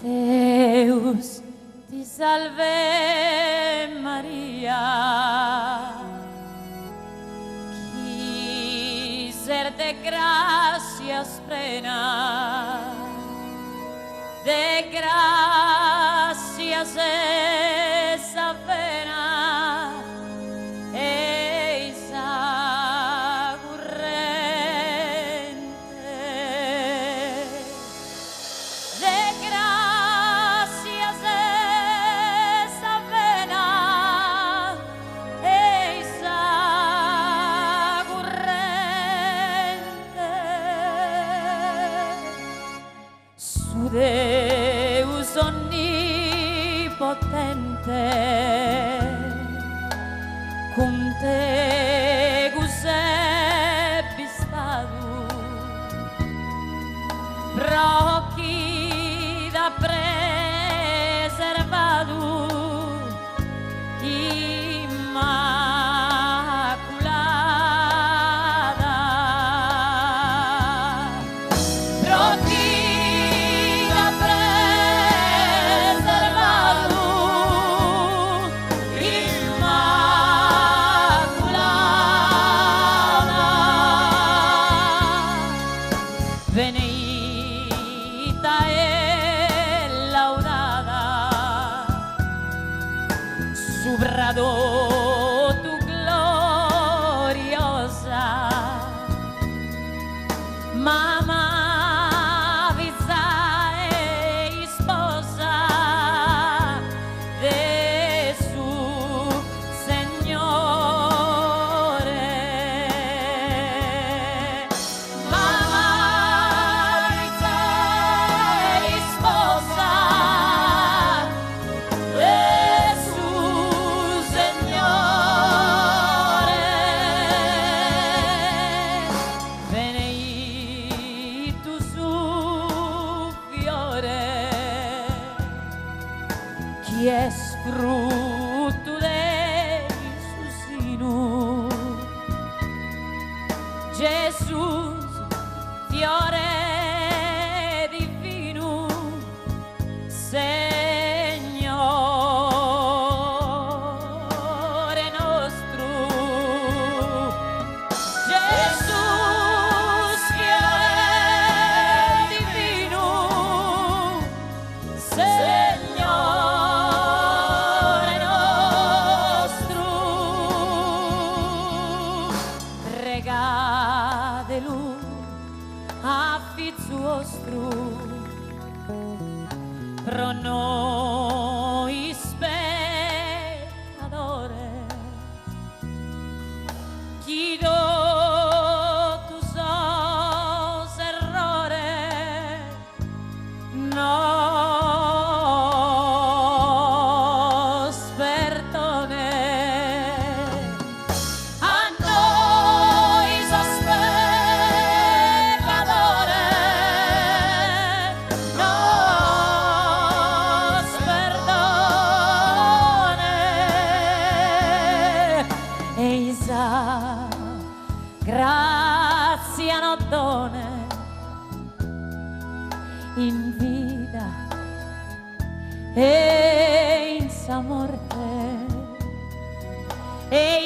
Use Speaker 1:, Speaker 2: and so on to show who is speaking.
Speaker 1: Deus ti salve Maria, qui ser de gracias plena, de gracias esa pena, esa corrente, de gracias esa pena, esa corrente, su Deus onnipotente, cum tegus ebis procida preservadu, immaculada, procida preservadu, immaculada, beneita e laudada, subrado tu gloriosa, mamma visa e esposa de su Señore, mamma visa e esposa de su Señore, beneitus su fiore, chi es frutto de su sinu, Jesús, fiore divino, Signore nostro, Jesús, fiore divino, Signore nostro, regadelu a fizu ostru, pro nobis pecadores, qui totus errores nos perdone. A nois pecadores nos perdone, eis a grazia nos done in vida e in sa morte, e